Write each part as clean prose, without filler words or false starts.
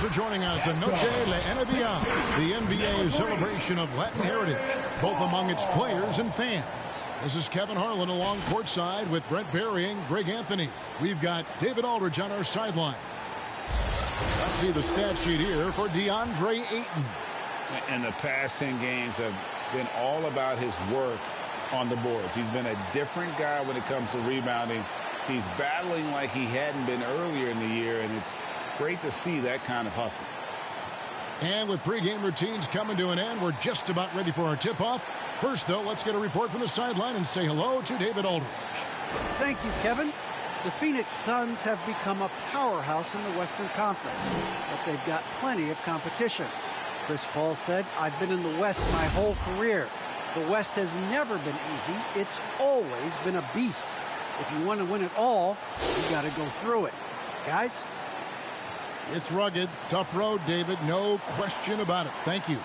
for joining us in Noche La NBA, the NBA celebration of Latin heritage, both among its players and fans. This is Kevin Harlan along courtside with Brent Barry and Greg Anthony. We've got David Aldridge on our sideline. Let's see the stat sheet here for DeAndre Ayton. And the past 10 games have been all about his work on the boards. He's been a different guy when it comes to rebounding. He's battling like he hadn't been earlier in the year, and it's great to see that kind of hustle. And with pregame routines coming to an end, we're just about ready for our tip-off. First, though, let's get a report from the sideline and say hello to David Aldridge. Thank you, Kevin. The Phoenix Suns have become a powerhouse in the Western Conference, but they've got plenty of competition. Chris Paul said, "I've been in the West my whole career. The West has never been easy. It's always been a beast. If you want to win it all, you got to go through it." Guys? It's rugged, tough road, David. No question about it. Thank you.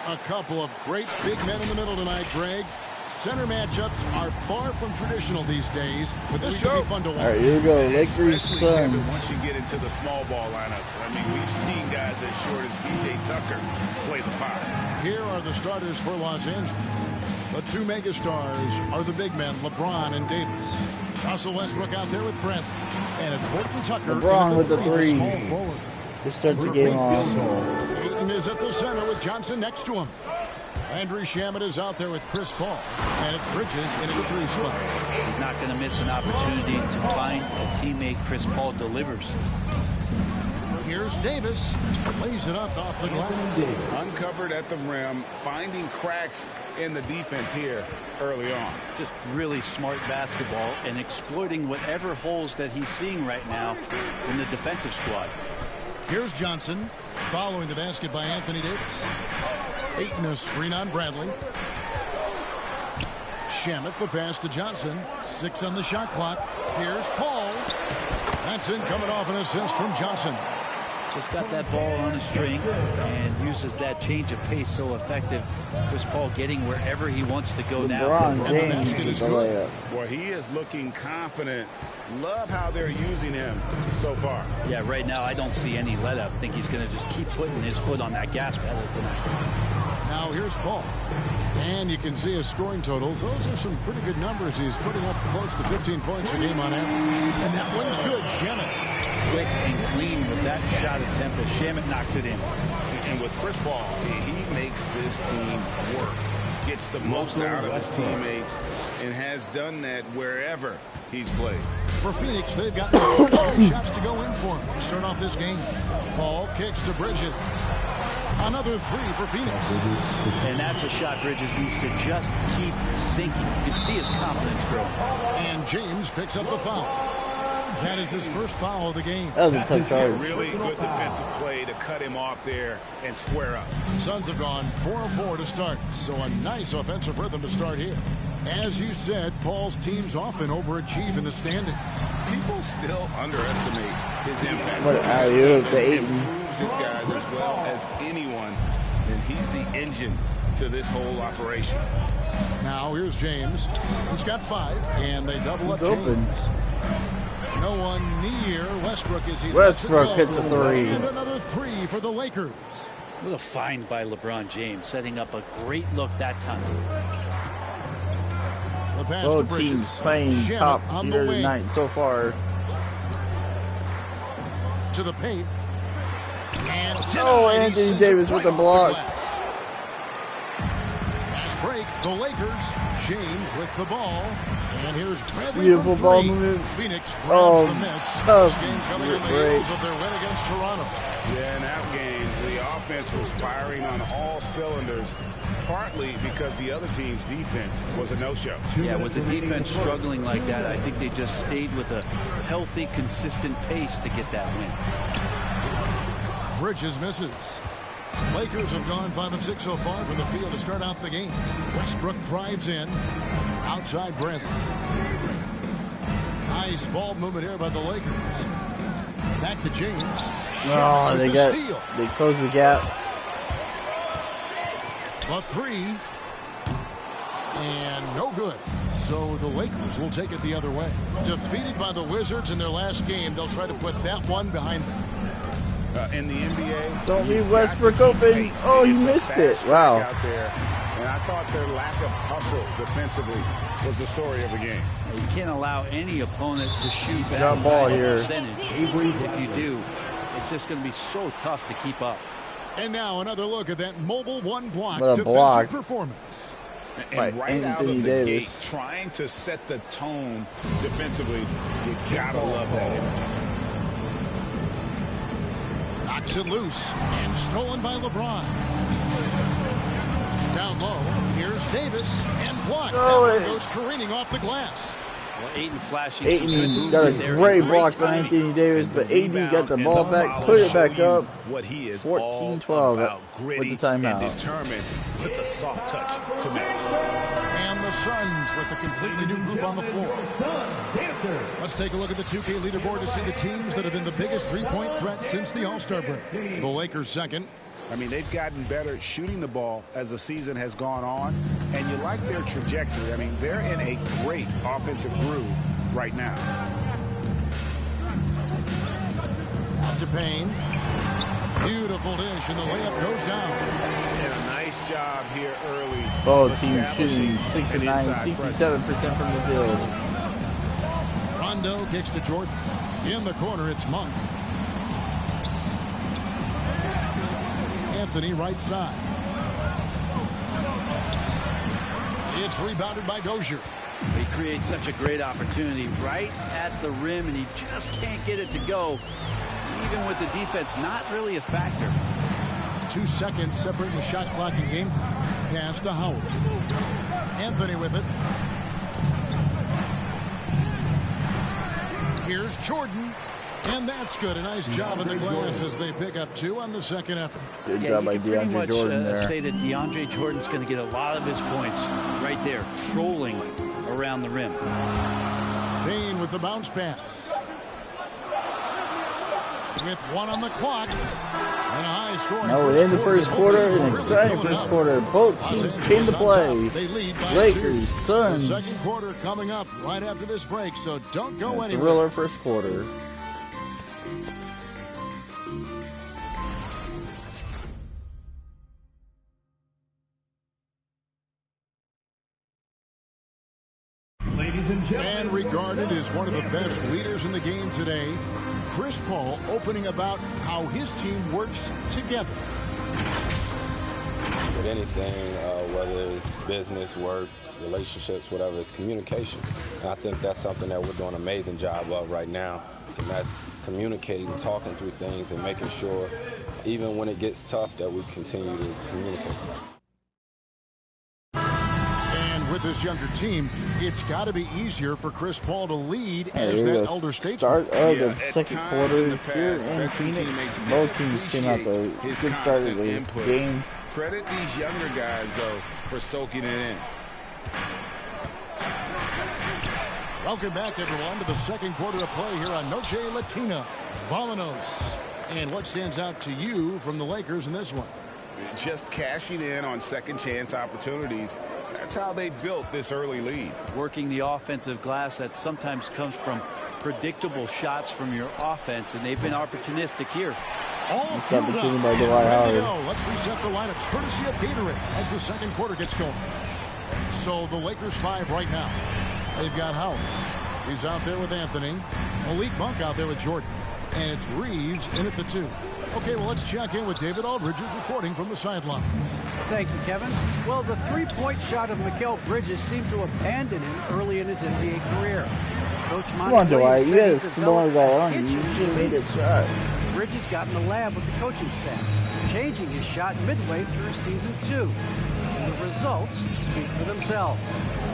A couple of great big men in the middle tonight, Greg. Center matchups are far from traditional these days, but this should be fun to watch. All right, here we go. Lakers, Suns. Once you get into the small ball lineups, I mean, we've seen guys as short as B.J. Tucker play the five. Here are the starters for Los Angeles. The two megastars are the big men, LeBron and Davis. Russell Westbrook out there with Brent. And it's Horton Tucker. LeBron with the three. Small forward. This starts the game off. Ayton is at the center with Johnson next to him. Landry Shamet is out there with Chris Paul. And it's Bridges into the three spot. He's not going to miss an opportunity to find a teammate. Chris Paul delivers. Here's Davis. Lays it up off the glass. Uncovered at the rim, finding cracks in the defense here early on. Just really smart basketball and exploiting whatever holes that he's seeing right now in the defensive squad. Here's Johnson following the basket by Anthony Davis. Ayton a screen on Bradley. Shamet the pass to Johnson. 6 on the shot clock. Here's Paul. That's in, coming off an assist from Johnson. Just got that ball on a string and uses that change of pace so effective. Chris Paul getting wherever he wants to go now. LeBron James is the layup. Well, he is looking confident. Love how they're using him so far. Yeah, right now I don't see any let up. I think he's going to just keep putting his foot on that gas pedal tonight. Now here's Paul. And you can see his scoring totals. Those are some pretty good numbers. He's putting up close to 15 points a game on average. And that one's good. Shamet. Quick and clean with that shot attempt as Shamet knocks it in. And with Chris Paul, he makes this team work. Gets the most out of his teammates and has done that wherever he's played. For Phoenix, they've got shots to go in for him to start off this game. Paul kicks to Bridges. Another three for Phoenix. And that's a shot Bridges needs to just keep sinking. You can see his confidence grow. And James picks up the foul. That is his first foul of the game. That was a tough charge. Really good defensive play to cut him off there and square up. Suns have gone 4-4 to start, so a nice offensive rhythm to start here. As you said, Paul's teams often overachieve in the standings. People still underestimate his impact. What an alley-oop to He Ayton. improves his guys as well as anyone, and he's the engine to this whole operation. Now here's James. He's got 5, and they double up He's open. James. No one near Westbrook as he Westbrook hits a three. And another 3 for the Lakers. What a find by LeBron James, setting up a great look that time. The pass Both to Bridges. teams playing Shamet top on here the wing. tonight so far. To the paint. And Oh, denied. He Anthony sends it Davis with right the off block. glass. Fast break. The Lakers. James with the ball. And here's Bradley Beautiful from ball 3. movement. Phoenix grabs Oh, the miss. tough. This game coming in the Great. heels of their win against Toronto. Yeah, in that game, the offense was firing on all cylinders, partly because the other team's defense was a no-show. Yeah, with the defense struggling like that, I think they just stayed with a healthy, consistent pace to get that win. Bridges misses. Lakers have gone 5 of 6 so far from the field to start out the game. Westbrook drives in. Outside Bradley. Nice ball movement here by the Lakers. Back to James. Oh, With they the steal. closed the gap. A 3. And no good. So the Lakers will take it the other way. Defeated by the Wizards in their last game, they'll try to put that one behind them. In the NBA, don't leave Westbrook open. Oh, he missed it. Wow. Out there. And I thought their lack of hustle defensively was the story of the game. You can't allow any opponent to shoot that Got ball here. percentage. If you do, it's just going to be so tough to keep up. And now another look at that mobile one block What a defensive block. performance. And right out of the Davis. gate, trying to set the tone defensively, you gotta love that image. Knocks it loose and stolen by LeBron. Down low, here's Davis and blocked. Oh, That one goes careening off the glass. Well, Ayton flashing some good Ayton got a movement there. great block by Anthony Davis, but AD got the ball back, put it back up. What he is 14-12 with with the timeout. and determined with a soft touch to match. And the Suns with a completely new group on the floor. Let's take a look at the 2K leaderboard to see the teams that have been the biggest three-point threat since the All-Star break. The Lakers second. I mean, they've gotten better shooting the ball as the season has gone on, and you like their trajectory. I mean, they're in a great offensive groove right now. Out to Payne. Beautiful dish, and the layup goes down. And a nice job here early. Both teams shooting 6 and 9, 67% from the field. Rondo kicks to Jordan. In the corner, it's Monk. Anthony right side. It's rebounded by Dozier. He creates such a great opportunity right at the rim, and he just can't get it to go. Even with the defense not really a factor. 2 seconds separating the shot clock and game clock. Pass to Howard. Anthony with it. Here's Jordan. And that's good. A nice job in the glass as they pick up 2 on the second effort. Good job by DeAndre Jordan there. Say that DeAndre Jordan's going to get a lot of his points right there, trolling around the rim. Payne with the bounce pass. With 1 on the clock. And a high scoring. Now we're in the first quarter, an exciting first quarter. Both teams came to play. They lead by Lakers, 2. Suns. The second quarter coming up right after this break, so don't go anywhere. Thriller first quarter. And regarded as one of the best leaders in the game today, Chris Paul opening about how his team works together. With anything, whether it's business, work, relationships, whatever, it's communication. And I think that's something that we're doing an amazing job of right now. And that's communicating, talking through things, and making sure, even when it gets tough, that we continue to communicate. With this younger team, it's got to be easier for Chris Paul to lead Hey, as that elder statesman. Start of the second times quarter in the here past, in Phoenix. Both teams came out the good start of constant the input. game. Credit these younger guys, though, for soaking it in. Welcome back, everyone, to the second quarter of play here on Noche Latina. Vamonos. And what stands out to you from the Lakers in this one? Just cashing in on second chance opportunities. That's how they built this early lead. Working the offensive glass that sometimes comes from predictable shots from your offense, and they've been opportunistic here. All Nice fueled opportunity up by and Dwight ready to Howard. go. Let's reset the lineups courtesy of Gatorade as the second quarter gets going. So the Lakers 5 right now. They've got Howard. He's out there with Anthony. Malik Monk out there with Jordan. And it's Reeves in at the 2. Okay, well, let's check in with David Aldridge, who's reporting from the sideline. Thank you, Kevin. Well, the three-point shot of Mikal Bridges seemed to abandon him early in his NBA career. Coach Come on, Dwight. You said had he a smaller developed guy a on you. kitchen You should have made a shot. Bridges got in the lab with the coaching staff, changing his shot midway through season 2. And the results speak for themselves.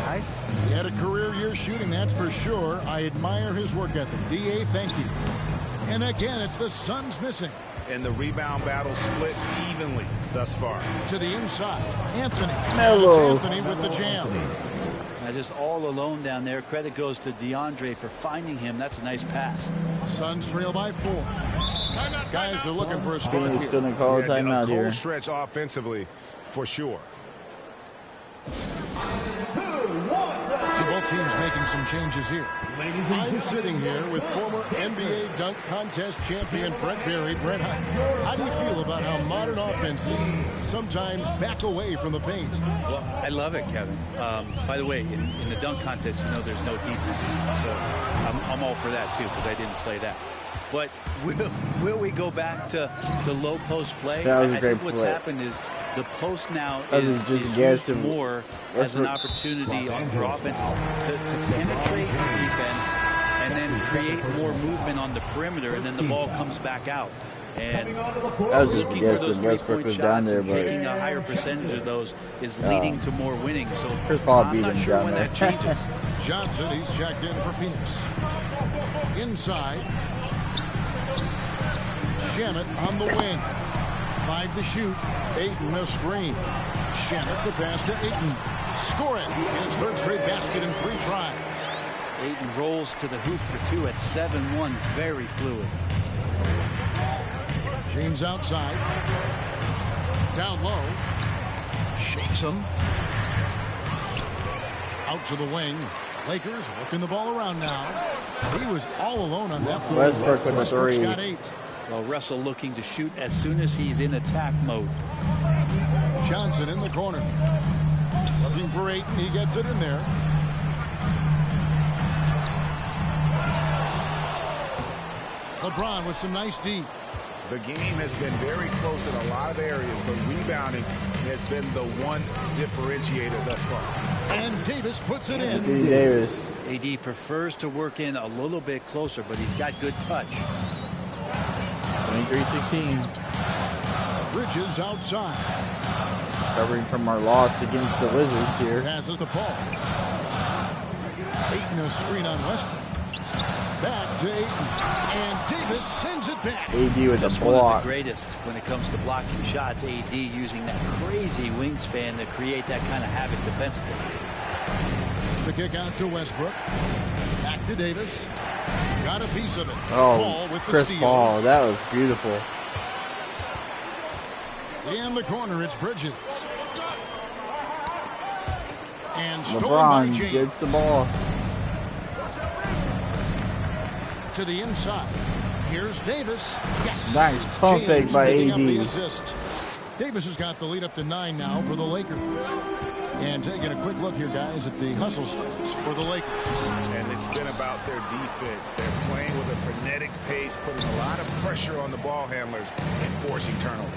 Guys? He had a career year shooting, that's for sure. I admire his work ethic. D.A., thank you. And again, it's the Suns missing. And the rebound battle split evenly thus far. To the inside, Anthony. Melo. It's Anthony with the jam. Just all alone down there. Credit goes to DeAndre for finding him. That's a nice pass. Suns trail by 4. Guys are looking for a spark Phoenix here. going to call a Yeah, timeout a here. cold stretch offensively, for sure. So both both teams making some changes here. I'm sitting here with former NBA dunk contest champion Brent Barry. Brent, how do you feel about how modern offenses sometimes back away from the paint? Well, I love it, Kevin. By the way, in the dunk contest, you know there's no defense. So I'm all for that, too, because I didn't play that. But will we go back to low post play? That was a I great think what's play. happened is the post now That is was just used guessing. more as an opportunity for offenses to penetrate the defense and then create more movement on the perimeter, and then the ball comes back out. And I was just looking for those guessing Westbrook three-point was shots down there, and but taking a higher percentage of those is leading to more winning. So Chris Paul I'm beat not him sure down when there. that changes. Johnson, he's checked in for Phoenix. Inside. Shamet on the wing. 5 to shoot. Ayton a screen. Shamet the pass to Ayton. Score it. His third straight basket in 3 tries. Ayton rolls to the hoop for 2 at 7-1. Very fluid. James outside. Down low. Shakes him. Out to the wing. Lakers working the ball around now. He was all alone on that floor. Westbrook with the Westbrook's 3. got 8. Well, Russell looking to shoot as soon as he's in attack mode. Johnson in the corner. Looking for Ayton. He gets it in there. LeBron with some nice D. The game has been very close in a lot of areas, but rebounding has been the one differentiator thus far. And Davis puts it in. Anthony Davis. AD prefers to work in a little bit closer, but he's got good touch. 23-16. Bridges outside. Covering from our loss against the Wizards here. Passes to Paul. Ayton a screen on Westbrook. Back to Ayton. And Davis sends it back. AD with Just a one of block. the greatest when it comes to blocking shots. AD using that crazy wingspan to create that kind of havoc defensively. The kick out to Westbrook. Back to Davis. Got a piece of it. Oh, Paul with the Chris steal. Paul. That was beautiful. In the corner, it's Bridges. And stolen by LeBron James. gets the ball. To the inside. Here's Davis. Yes. Nice pump James fake by picking up AD. the assist. Davis has got the lead up to 9 now for the Lakers. And taking a quick look here, guys, at the hustle stats for the Lakers. And it's been about their defense. They're playing with a frenetic pace, putting a lot of pressure on the ball handlers and forcing turnovers.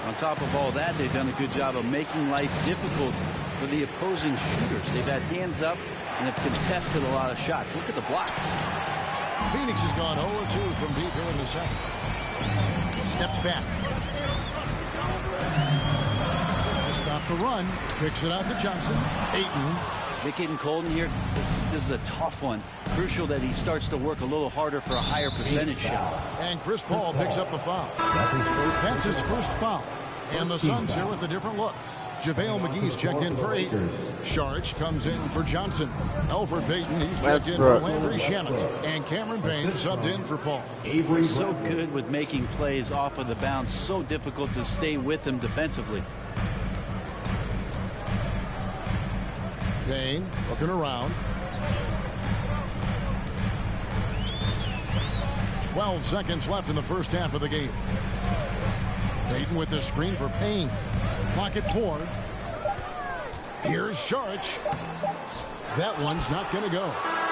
On top of all that, they've done a good job of making life difficult for the opposing shooters. They've had hands up and have contested a lot of shots. Look at the blocks. Phoenix has gone 0-2 from deep here in the second. Steps back. To stop the run. Kicks it out to Johnson. Ayton. Is it getting cold in here? This is a tough one. Crucial that he starts to work a little harder for a higher percentage shot. And Chris Paul picks up the foul. That's his first foul. And the Suns here with a different look. JaVale McGee's checked in for Ayton. Sharge comes in for Johnson. Elfrid Payton, he's checked in for Landry Shamet. And Cameron Payne subbed in for Paul. So good with making plays off of the bounce. So difficult to stay with him defensively. Payne looking around. 12 seconds left in the first half of the game. Payton with the screen for Payne. Clock at 4. Here's Sharge. That one's not going to go.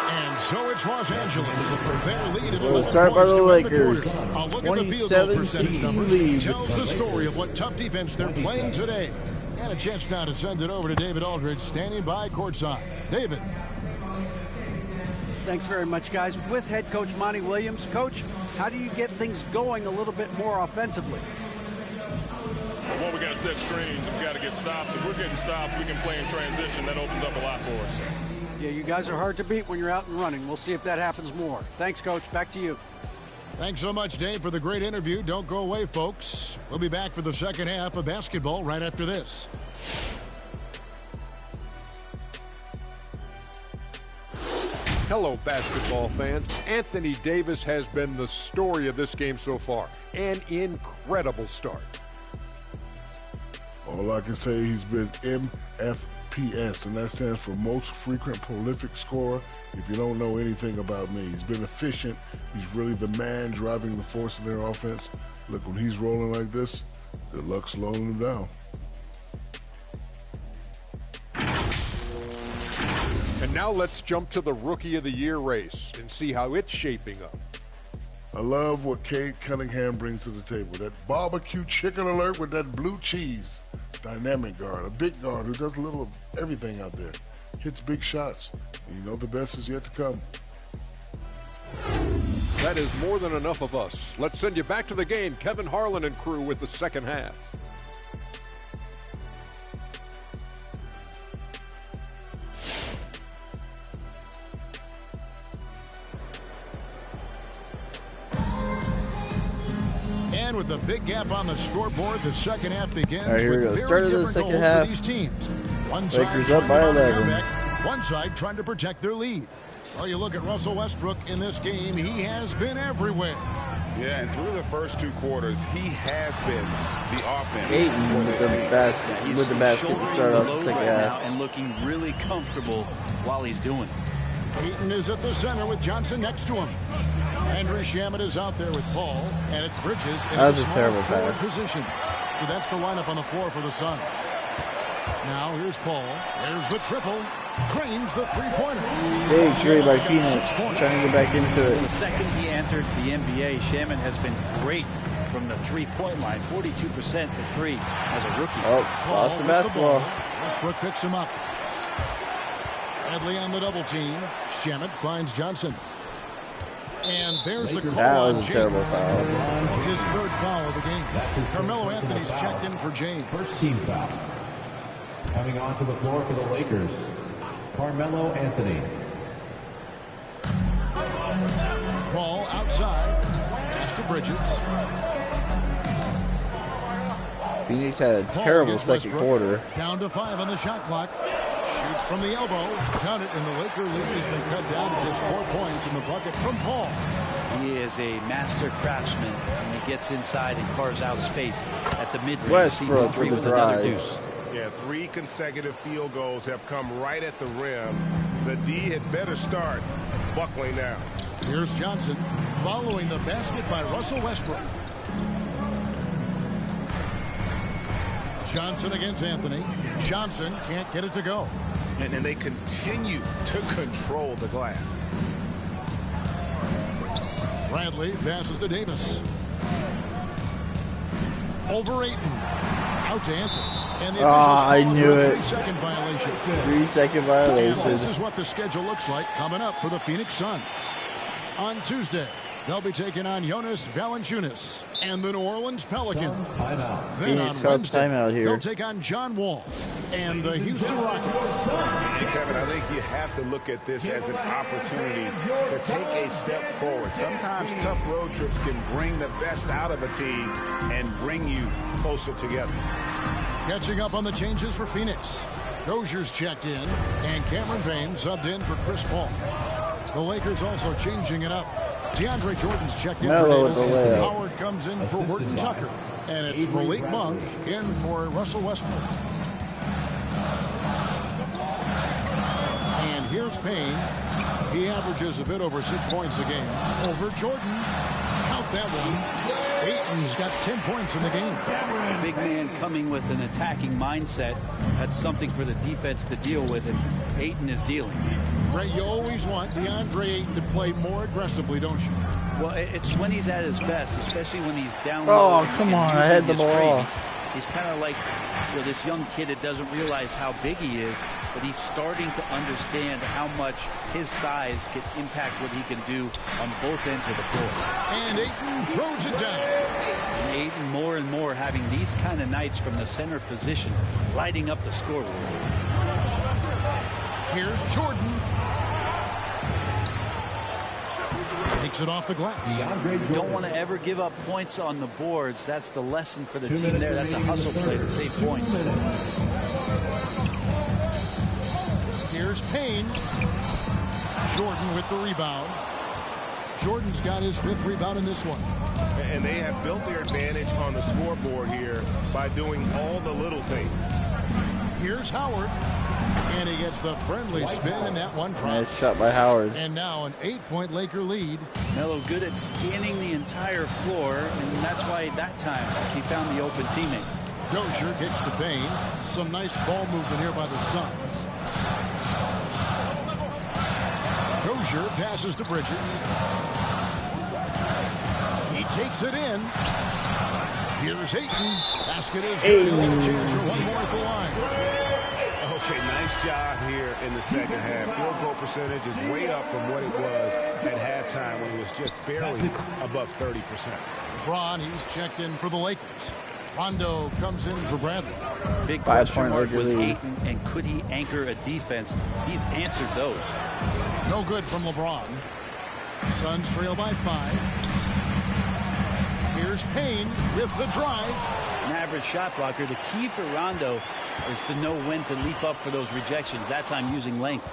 And so it's Los Angeles. Their lead of 11 start by points the to win the Lakers. quarter. A look at the field goal percentage 27-16 numbers lead. tells the story of what tough defense they're playing today. And a chance now to send it over to David Aldridge, standing by courtside. David. Thanks very much, guys. With head coach Monty Williams. Coach, how do you get things going a little bit more offensively? Well, we got to set screens and we got to get stops. If we're getting stops, we can play in transition. That opens up a lot for us. Yeah, you guys are hard to beat when you're out and running. We'll see if that happens more. Thanks, Coach. Back to you. Thanks so much, Dave, for the great interview. Don't go away, folks. We'll be back for the second half of basketball right after this. Hello, basketball fans. Anthony Davis has been the story of this game so far. An incredible start. All I can say, he's been MFT. MFPS, and that stands for Most Frequent Prolific Scorer. If you don't know anything about me, he's been efficient. He's really the man driving the force of their offense. Look, when he's rolling like this, good luck slowing him down. And now let's jump to the Rookie of the Year race and see how it's shaping up. I love what Cade Cunningham brings to the table. That barbecue chicken alert with that blue cheese. Dynamic guard, a big guard who does a little of everything out there. Hits big shots. And you know the best is yet to come. That is more than enough of us. Let's send you back to the game. Kevin Harlan and crew with the second half. And with a big gap on the scoreboard, the second half begins. All right, here we go. With Start very of the different second goals half. for these teams. One side Lakers trying up by to run their 11. back, one side trying to protect their lead. Well, you look at Russell Westbrook in this game. He has been everywhere. Yeah, and through the first two quarters, he has been the offense. Ayton with the basket to start off the second half. And looking really comfortable while he's doing it. Ayton is at the center with Johnson next to him. Andrew Shamet is out there with Paul, and it's Bridges in That the was a small terrible forward pass. position. So that's the lineup on the floor for the Suns. Now here's Paul. There's the triple. Cranes the three-pointer. Big three by Phoenix, trying to get back into it. The second he entered the NBA, Shaman has been great from the three-point line. 42% for three as a rookie. Oh, lost the basketball. Westbrook picks him up. Bradley on the double team. Shamet finds Johnson. And there's the call That on was a James. terrible foul. That's his third foul of the game. Carmelo Anthony's checked in for James. First team foul. Coming onto the floor for the Lakers, Carmelo Anthony. Ball outside. Pass to Bridges. Phoenix had a Paul terrible against second Westbrook. quarter. Down to 5 on the shot clock. Shoots from the elbow. Count it, and the Laker lead has been cut down to just 4 points in the bucket from Paul. He is a master craftsman when he gets inside and carves out space at the mid-range. Westbrook Three with the another drive. deuce. Yeah, 3 consecutive field goals have come right at the rim. The D had better start buckling now. Here's Johnson following the basket by Russell Westbrook. Johnson against Anthony. Johnson can't get it to go. And they continue to control the glass. Bradley passes to Davis. Over Ayton. Out to Anthony. And the I knew it. 3-second violation. 3-second And violation. this is what the schedule looks like coming up for the Phoenix Suns. On Tuesday, they'll be taking on Jonas Valanciunas and the New Orleans Pelicans. Timeout. Then Phoenix on calls Wednesday, timeout here. they'll take on John Wall and the Houston Rockets. Kevin, I think you have to look at this as an opportunity to take a step forward. Sometimes tough road trips can bring the best out of a team and bring you closer together. Catching up on the changes for Phoenix. Dozier's checked in, and Cameron Payne subbed in for Chris Paul. The Lakers also changing it up. DeAndre Jordan's checked in Melo for with Davis. the layup. Howard comes in for Horton Tucker. And it's Malik Monk in for Russell Westbrook. And here's Payne. He averages a bit over 6 points a game. Over Jordan. Count that one. Ayton's got 10 points in the game. A big man coming with an attacking mindset. That's something for the defense to deal with, and Ayton is dealing. Ray, you always want DeAndre Ayton to play more aggressively, don't you? Well, it's when he's at his best, especially when he's down. Oh, low come and on, I had the using his ball. strength. He's kind of like this young kid that doesn't realize how big he is, but he's starting to understand how much his size can impact what he can do on both ends of the floor. And Ayton throws it down. And Ayton more and more having these kind of nights from the center position, lighting up the scoreboard. Here's Jordan. Takes it off the glass. You don't want to ever give up points on the boards. That's the lesson for the team there. That's a hustle play to save points. Here's Payne. Jordan with the rebound. Jordan's got his 5th rebound in this one. And they have built their advantage on the scoreboard here by doing all the little things. Here's Howard. And he gets the friendly spin, and that one drops. Nice shot by Howard. And now an 8-point Laker lead. Melo good at scanning the entire floor, and that's why that time he found the open teammate. Dozier kicks to Payne. Some nice ball movement here by the Suns. Dozier passes to Bridges. He takes it in. Here's Ayton. Basket is good. He'll get a chance for one more at the line. Okay, nice job here in the second half. Field goal percentage is way up from what it was at halftime when it was just barely above 30%. LeBron, he's checked in for the Lakers. Rondo comes in for Bradley. Big question mark was Ayton, and could he anchor a defense? He's answered those. No good from LeBron. Suns trail by 5. Here's Payne with the drive. An average shot blocker. The key for Rondo is to know when to leap up for those rejections. That time using length.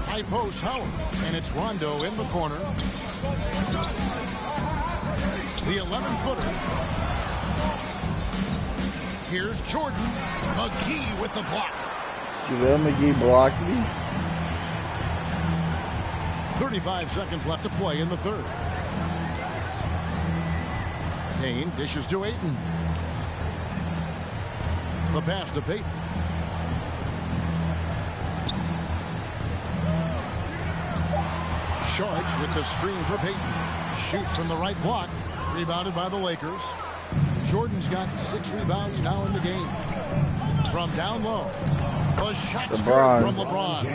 High post Howard, and it's Rondo in the corner. The 11-footer. Here's Jordan. McGee with the block. JaVale McGee blocked me. 35 seconds left to play in the third. Payne dishes to Ayton. The pass to Payton. Sharks with the screen for Payton. Shoots from the right block. Rebounded by the Lakers. Jordan's got 6 rebounds now in the game. From down low. A shot's good from LeBron.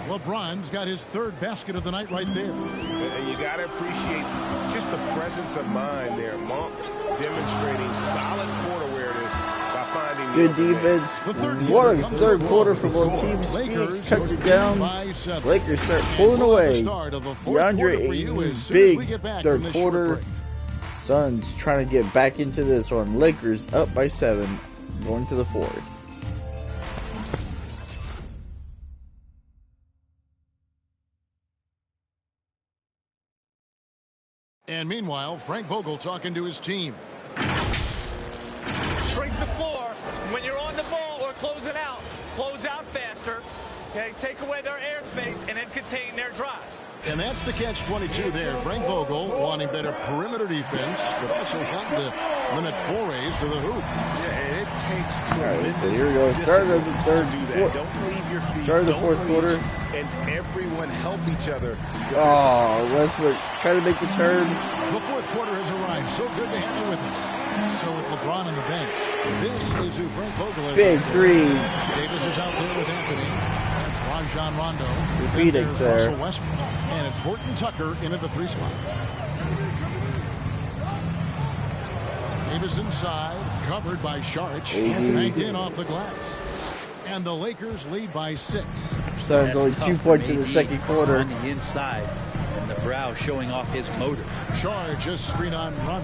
LeBron's got his 3rd basket of the night right there. And you got to appreciate just the presence of mind there. Monk demonstrating solid court awareness by finding good defense. What a third quarter for both teams. Phoenix cuts it down. Lakers start pulling away. DeAndre Ayton, big third quarter. Suns trying to get back into this one. Lakers up by 7, going to the 4th. And meanwhile, Frank Vogel talking to his team. Shrink the floor. When you're on the ball or closing out, close out faster. Okay, take away their airspace and then contain their drive. And that's the catch-22 there. Frank Vogel wanting better perimeter defense, but also wanting to limit forays to the hoop. Yeah, and it takes tremendous. So here we go. Start of the third. Don't leave your feet. Start of the fourth quarter. And everyone help each other. Oh, Westbrook try to make the turn. The fourth quarter has arrived. So good to have you with us. So with LeBron on the bench, this is who Frank Vogel is. Big 3. Davis is out there with Anthony. That's Rajon Rondo. The Phoenix there. Russell Westbrook. And it's Horton Tucker in at the 3 spot. Davis inside, covered by Sharch. Banked in off the glass. And the Lakers lead by 6. Suns only 2 points in the second quarter. On the inside, and the brow showing off his motor. Sharch just screen on run.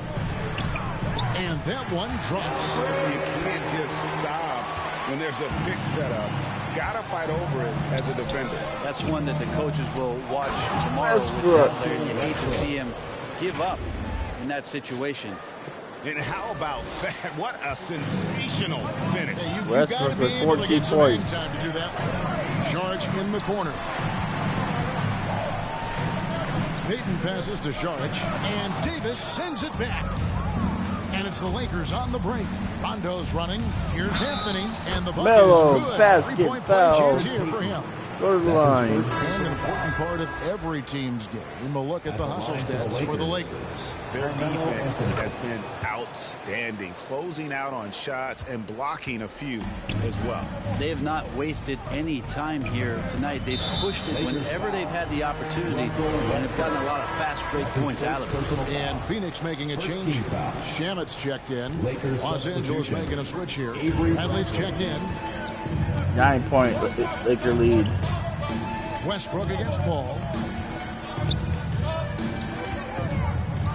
And that one drops. You can't just stop when there's a big setup. Gotta fight over it as a defender. That's one that the coaches will watch tomorrow. Westbrook. You hate to see him give up in that situation. And how about that? What a sensational finish. Hey, Westbrook with 14 points. Time to do that. Sharch in the corner. Payton passes to Sharch, and Davis sends it back. And it's the Lakers on the break. Rondo's running. Here's Anthony, and the bucket Melo, is good. basket 3-point foul. chance here for him. Go to the line. An important part of every team's game. A look at the hustle stats for the Lakers. Their defense has been outstanding, closing out on shots and blocking a few as well. They have not wasted any time here tonight. They've pushed it whenever they've had the opportunity and have gotten a lot of fast break points out of it. And Phoenix making a change here. Shamet's checked in. Los Angeles making a switch here. Bradley's checked in. 9-point Laker lead. Westbrook against Paul.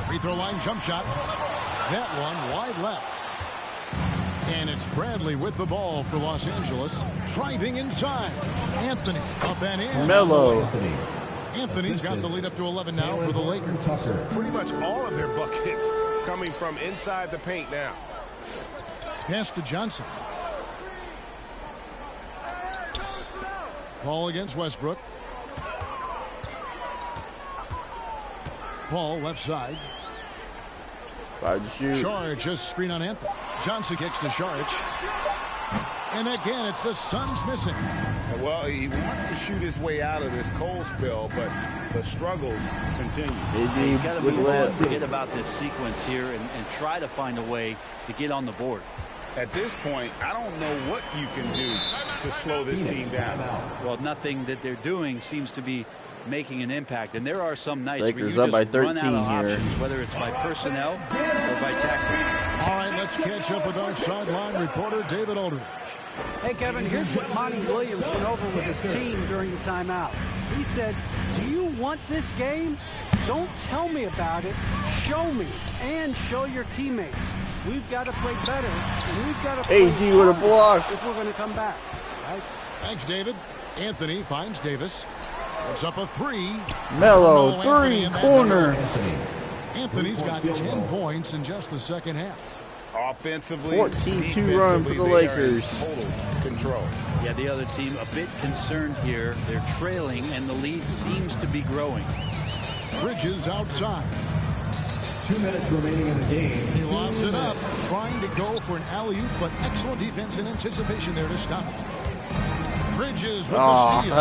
Free throw line jump shot. That one wide left. And it's Bradley with the ball for Los Angeles. Driving inside. Anthony up and in. Melo. Anthony's got the lead up to 11 now for the Lakers. Pretty much all of their buckets coming from inside the paint now. Pass to Johnson. Paul against Westbrook. Paul left side. Five to shoot. Sharge just screen on Anthony. Johnson kicks to Sharge. And again, it's the Suns missing. Well, he wants to shoot his way out of this cold spell, but the struggles continue. He's got to move on, forget about this sequence here, and try to find a way to get on the board. At this point, I don't know what you can do to slow this team down. Well, nothing that they're doing seems to be making an impact, and there are some nights Lakers where you up by just 13 run out of here. options, whether it's by personnel or by tactics. All right, let's catch up with our sideline reporter, David Aldridge. Hey, Kevin, here's what Monty Williams went over with his team during the timeout. He said, do you want this game? Don't tell me about it. Show me and show your teammates. We've got to play better, and we've got to play AD with a block if we're going to come back. Guys. Thanks, David. Anthony finds Davis. It's up a three. Melo, three, corner. Anthony's got 10 points in just the second half. Offensively, 14-2 run for the Lakers. Total control. Yeah, the other team a bit concerned here. They're trailing, and the lead seems to be growing. Bridges outside. 2 minutes remaining in the game. He lobs it up, trying to go for an alley-oop, but excellent defense and anticipation there to stop it. Bridges with the steal.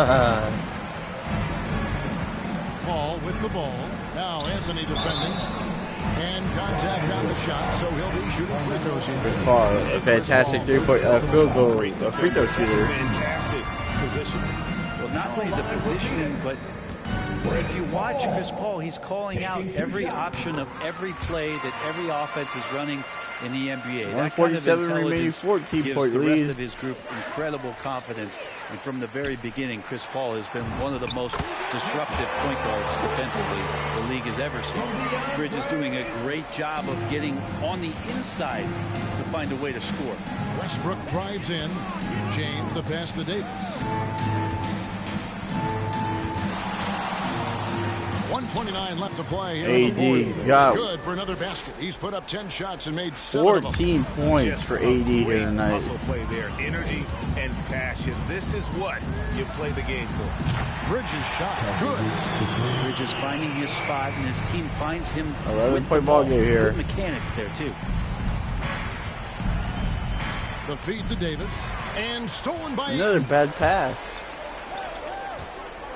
Paul with the ball. Now Anthony defending. And contact on the shot, so he'll be shooting free throws here. Chris Paul, a fantastic three-point field goal, a free throw shooter. Fantastic position. Well, not only the positioning, but if you watch Chris Paul, he's calling out every option of every play that every offense is running in the NBA. That kind of 147 remaining, 14-point the lead. rest of his group incredible confidence. And from the very beginning, Chris Paul has been one of the most disruptive point guards defensively the league has ever seen. Bridges doing a great job of getting on the inside to find a way to score. Westbrook drives in. James the pass to Davis. 1:29 left to play here in the fourth. Got good for another basket. He's put up 10 shots and made 7 of them. 14 points for AD here tonight. Muscle play there, energy and passion. This is what you play the game for. Bridges shot good. Bridges finding his spot, and his team finds him. 11-point ball game here. Good mechanics there too. The feed to Davis and stolen by another bad pass.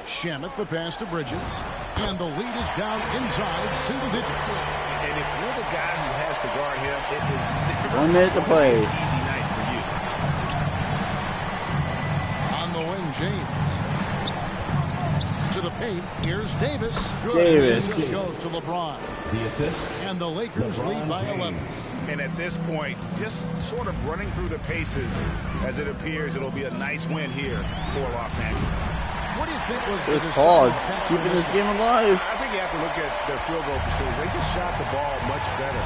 Shamet the pass to Bridges, and the lead is down inside single digits. And if you're the guy who has to guard him, it is never 1 minute to play. an easy night for you. On the wing, James to the paint. Here's Davis. Good. Davis just goes to LeBron. The assist. And the Lakers lead by 11. And at this point, just sort of running through the paces, as it appears it'll be a nice win here for Los Angeles. What do you think was Chris the Paul deciding factor keeping in this game alive. I think you have to look at their field goal percentage. They just shot the ball much better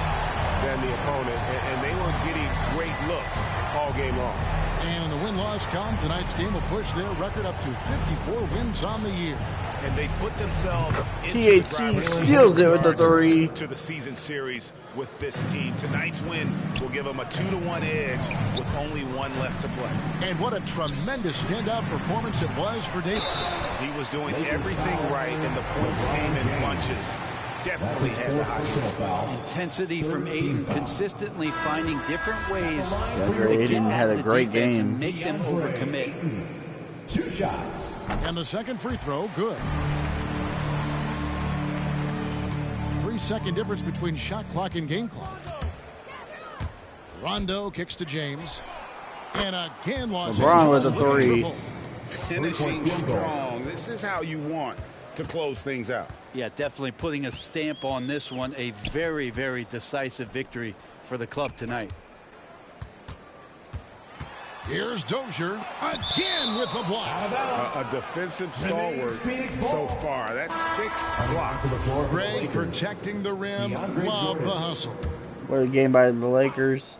than the opponent, and they were getting great looks all game long. And in the win-loss column, tonight's game will push their record up to 54 wins on the year. And they put themselves into THC the driver's seat steals it with the three. to the season series with this team. Tonight's win will give them a 2-1 edge with only one left to play. And what a tremendous standout performance it was for Davis. He was doing everything right, and the points came in bunches. Definitely had the high. Intensity from Aiden, consistently finding different ways DeAndre to Ayton get had at a the great defense game. and make them overcommit. 2 shots. And the second free throw, good. 3-second difference between shot clock and game clock. Rondo kicks to James. And again, Los LeBron with Angeles the three. triple. Finishing strong. This is how you want to close things out. Yeah, definitely putting a stamp on this one. A very, very decisive victory for the club tonight. Here's Dozier again with the block. A defensive stalwart so far. That's 6 blocks. Greg protecting the rim. Love the hustle. What a game by the Lakers.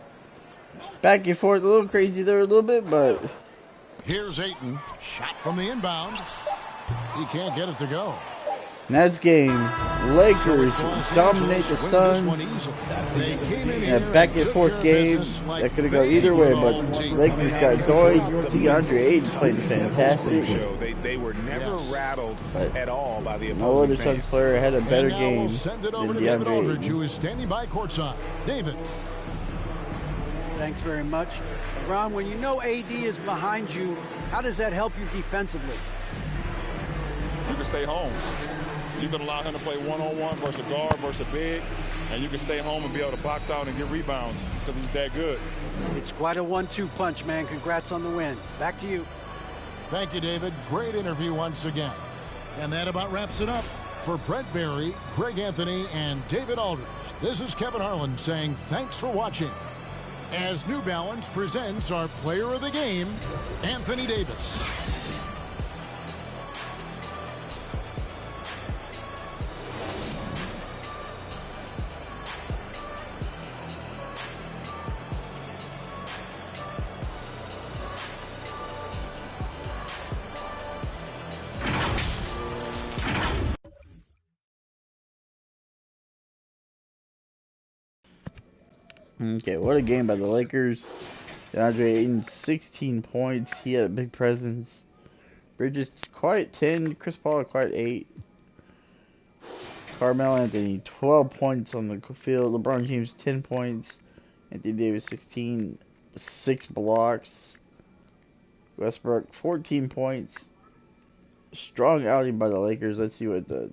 Back and forth, a little crazy there a little bit, but Here's Ayton. Shot from the inbound. He can't get it to go. Next game, Lakers dominate the Suns in a back-and-forth game that could have gone either way, but Lakers got going. DeAndre Ayton played fantastic. They were never rattled at all by the opposing no other Suns player had a better game than DeAndre Ayton. Who is standing by courtside. David. Thanks very much. Ron, when you know AD is behind you, how does that help you defensively? You can stay home. You can allow him to play one-on-one versus a guard versus a big, and you can stay home and be able to box out and get rebounds because he's that good. It's quite a 1-2 punch, man. Congrats on the win. Back to you. Thank you, David. Great interview once again. And that about wraps it up. For Brent Barry, Greg Anthony, and David Aldridge, this is Kevin Harlan saying thanks for watching. As New Balance presents our player of the game, Anthony Davis. Okay, what a game by the Lakers. DeAndre Ayton, 16 points. He had a big presence. Bridges, quiet 10. Chris Paul, quiet 8. Carmelo Anthony, 12 points on the field. LeBron James, 10 points. Anthony Davis, 16. 6 blocks. Westbrook, 14 points. Strong outing by the Lakers. Let's see what the...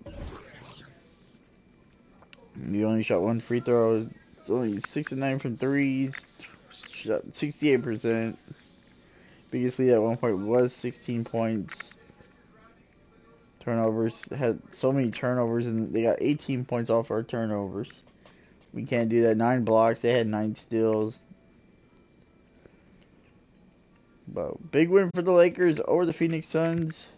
You only shot 1 free throw. It's only 6 of 9 from threes, shot 68%. Biggest lead at one point was 16 points. Turnovers, had so many turnovers, and they got 18 points off our turnovers. We can't do that. 9 blocks, they had 9 steals. But big win for the Lakers over the Phoenix Suns.